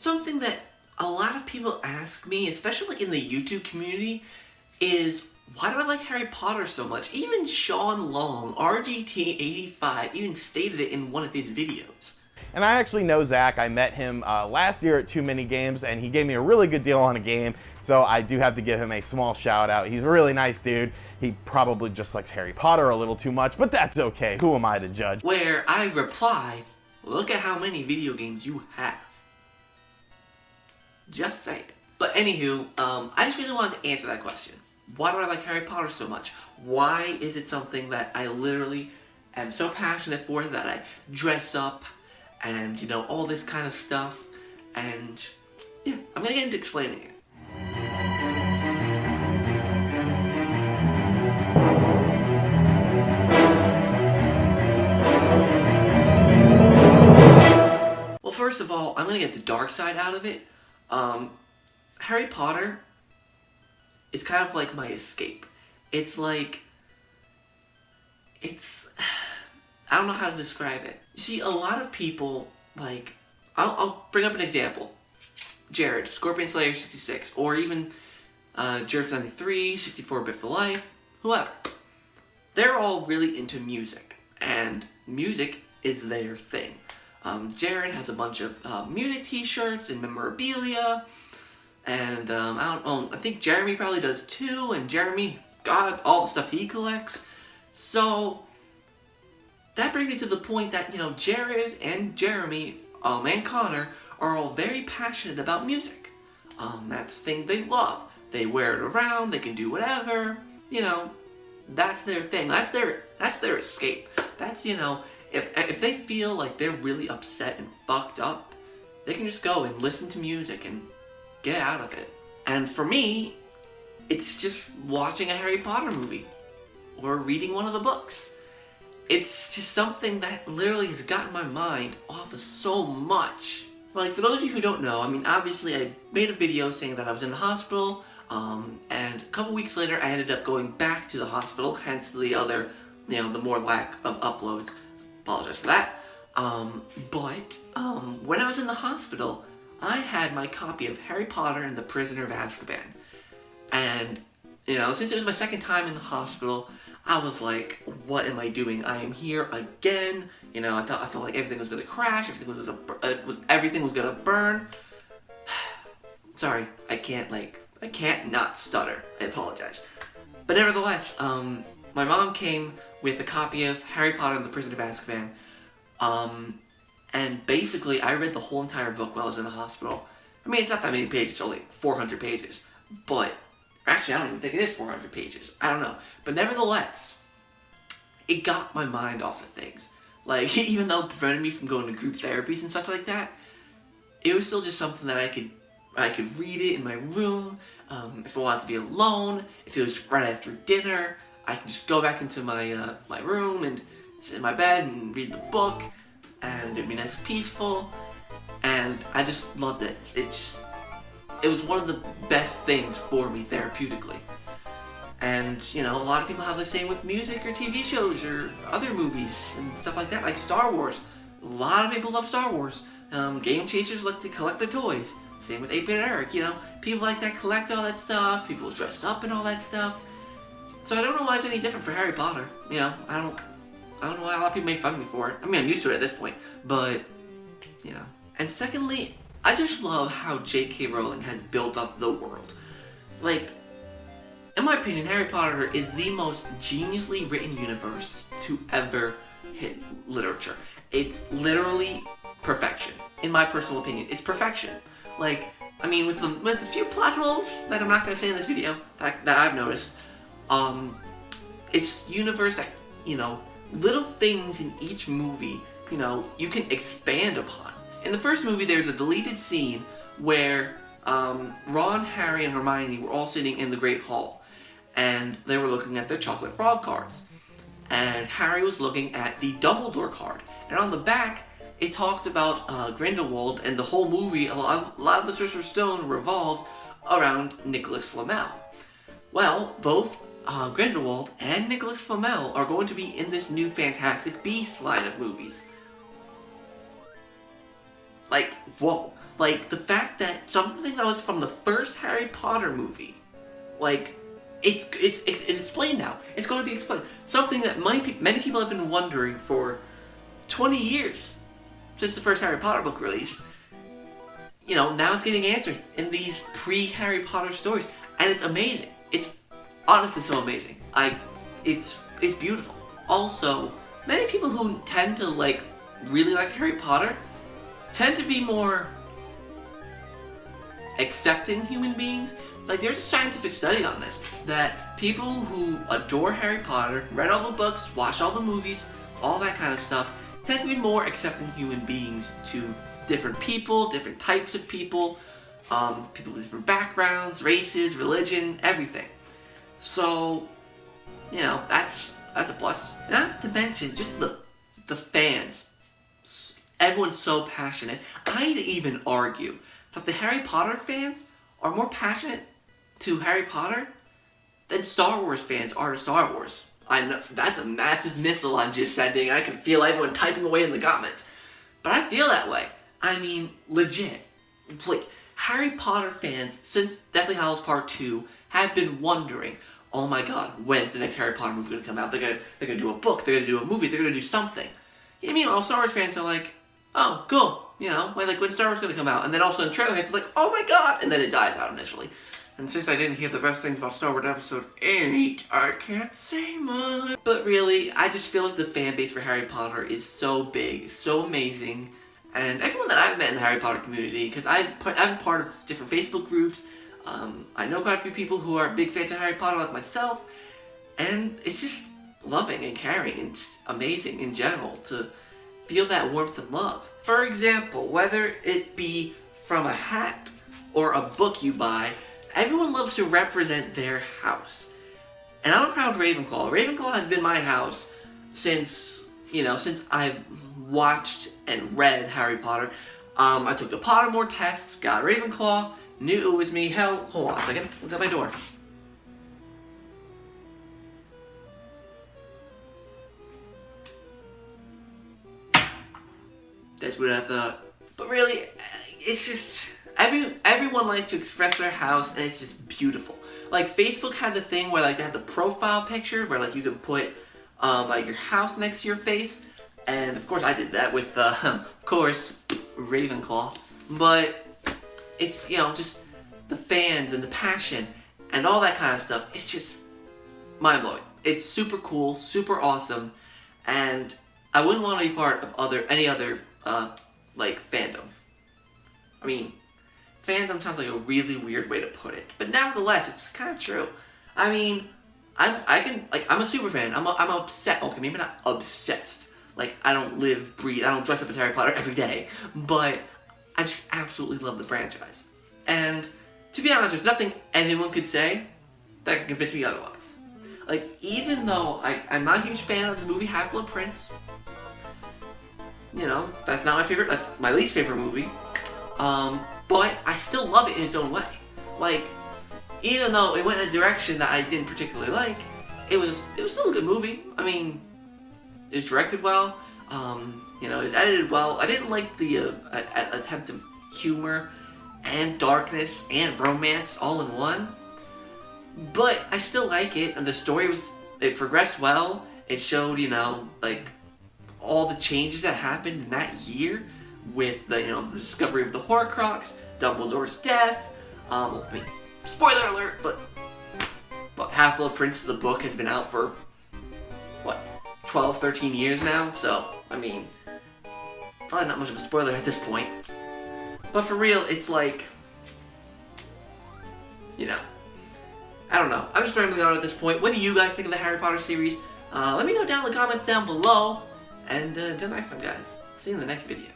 Something that a lot of people ask me, especially like in the YouTube community, is why do I like Harry Potter so much? Even Sean Long, RGT85, even stated it in one of his videos. And I actually know Zach. I met him last year at Too Many Games, and he gave me a really good deal on a game, so I do have to give him a small shout out. He's a really nice dude. He probably just likes Harry Potter a little too much, but that's okay. Who am I to judge? Where I reply, look at how many video games you have. Just saying. But anywho, I just really wanted to answer that question. Why do I like Harry Potter so much? Why is it something that I literally am so passionate for that I dress up and, you know, all this kind of stuff? And yeah, I'm gonna get into explaining it. Well, first of all, I'm gonna get the dark side out of it. Harry Potter is kind of like my escape. It's like, I don't know how to describe it. You see, a lot of people, like, I'll bring up an example. Jared, Scorpion Slayer 66, or even Jerks 93, 64-Bit for Life, whoever. They're all really into music, and music is their thing. Jared has a bunch of music t-shirts and memorabilia, and I think Jeremy probably does too, and Jeremy, God, all the stuff he collects. So that brings me to the point that, you know, Jared and Jeremy and Connor are all very passionate about music. That's the thing they love. They wear it around, they can do whatever, you know, that's their thing. That's their escape. That's, you know, if they feel like they're really upset and fucked up, they can just go and listen to music and get out of it. And for me, it's just watching a Harry Potter movie or reading one of the books. It's just something that literally has gotten my mind off of so much. Like, for those of you who don't know, I mean, obviously I made a video saying that I was in the hospital, and a couple weeks later I ended up going back to the hospital, hence the other, you know, the more lack of uploads. Apologize for that. But when I was in the hospital, I had my copy of Harry Potter and the Prisoner of Azkaban. And, you know, since it was my second time in the hospital, I was like, what am I doing? I am here again. You know, I felt like everything was gonna crash, everything was gonna burn. Sorry, I can't not stutter. I apologize. But nevertheless, my mom came with a copy of Harry Potter and the Prisoner of Azkaban. And basically, I read the whole entire book while I was in the hospital. I mean, it's not that many pages, it's only 400 pages. But, actually, I don't even think it is 400 pages. I don't know. But nevertheless, it got my mind off of things. Like, even though it prevented me from going to group therapies and such like that, it was still just something that I could read it in my room. If I wanted to be alone, if it was right after dinner, I could just go back into my my room and sit in my bed and read the book, and it'd be nice and peaceful, and I just loved it. It was one of the best things for me therapeutically. And, you know, a lot of people have the same with music or TV shows or other movies and stuff like that, like Star Wars. A lot of people love Star Wars. Game chasers like to collect the toys. Same with 8-Bit Eric, you know. People like that collect all that stuff, people dress up and all that stuff. So I don't know why it's any different for Harry Potter. You know, I don't know why a lot of people make fun of me for it. I mean, I'm used to it at this point, but, you know. And secondly, I just love how J.K. Rowling has built up the world. Like, in my opinion, Harry Potter is the most geniusly written universe to ever hit literature. It's literally perfection. In my personal opinion, it's perfection. Like, I mean, with a few plot holes that I'm not going to say in this video that I've noticed, it's universe that, you know, little things in each movie, you know, you can expand upon. In the first movie, there's a deleted scene where Ron, Harry, and Hermione were all sitting in the Great Hall, and they were looking at their chocolate frog cards. And Harry was looking at the Dumbledore card, and on the back, it talked about Grindelwald, and the whole movie, a lot of the Sorcerer's Stone revolves around Nicholas Flamel. Well, both Grindelwald and Nicholas Flamel are going to be in this new Fantastic Beasts line of movies. Like, whoa. Like, the fact that something that was from the first Harry Potter movie, like, it's explained now. It's going to be explained. Something that many people have been wondering for 20 years since the first Harry Potter book released. You know, now it's getting answered in these pre-Harry Potter stories, and it's amazing. It's honestly so amazing. It's beautiful. Also, many people who tend to really like Harry Potter tend to be more accepting human beings. Like, there's a scientific study on this, that people who adore Harry Potter, read all the books, watched all the movies, all that kind of stuff, tend to be more accepting human beings to different people, different types of people, people with different backgrounds, races, religion, everything. So, you know, that's a plus. Not to mention just the fans. Everyone's so passionate. I'd even argue that the Harry Potter fans are more passionate to Harry Potter than Star Wars fans are to Star Wars. I know that's a massive missile I'm just sending. I can feel everyone typing away in the comments. But I feel that way. I mean, legit. Like, Harry Potter fans, since Deathly Hallows Part 2, have been wondering, oh my god, when's the next Harry Potter movie going to come out? They're gonna do a book, they're gonna do a movie, they're gonna do something. You mean, all Star Wars fans are like, oh, cool, you know, like when Star Wars is gonna come out? And then also in trailer heads like, oh my god, and then it dies out initially. And since I didn't hear the best things about Star Wars Episode 8, I can't say much. But really, I just feel like the fan base for Harry Potter is so big, so amazing. And everyone that I've met in the Harry Potter community, because I'm part of different Facebook groups, I know quite a few people who are big fans of Harry Potter like myself, and it's just loving and caring and just amazing in general to feel that warmth and love. For example, whether it be from a hat or a book you buy, everyone loves to represent their house. And I'm a proud Ravenclaw. Ravenclaw has been my house since I've watched and read Harry Potter. I took the Pottermore test, got Ravenclaw, knew it was me. Hell, hold on a second, look at my door. That's what I thought. But really, it's just, everyone likes to express their house, and it's just beautiful. Like, Facebook had the thing where they had the profile picture where you could put your house next to your face. And of course I did that with, of course, Ravenclaw. But it's, just the fans and the passion and all that kind of stuff. It's just mind-blowing. It's super cool, super awesome, and I wouldn't want to be part of any other fandom. I mean, fandom sounds like a really weird way to put it, but nevertheless, it's kind of true. I mean, I'm a super fan. I'm upset. Okay, maybe not obsessed. Like, I don't breathe, I don't dress up as Harry Potter every day, but I just absolutely love the franchise. And to be honest, there's nothing anyone could say that can convince me otherwise. Like, even though I'm not a huge fan of the movie Half-Blood Prince, that's not my favorite, that's my least favorite movie, but I still love it in its own way. Like, even though it went in a direction that I didn't particularly like, it was still a good movie. I mean, it was directed well, it was edited well. I didn't like the attempt of humor and darkness and romance all in one, but I still like it, and the story it progressed well. It showed, all the changes that happened in that year with the discovery of the Horcrux, Dumbledore's death. Spoiler alert, but Half-Blood Prince, the book, has been out for 12, 13 years now, so, I mean, probably not much of a spoiler at this point. But for real, it's like, I don't know. I'm just rambling on at this point. What do you guys think of the Harry Potter series? Let me know down in the comments down below. And until next time, guys. See you in the next video.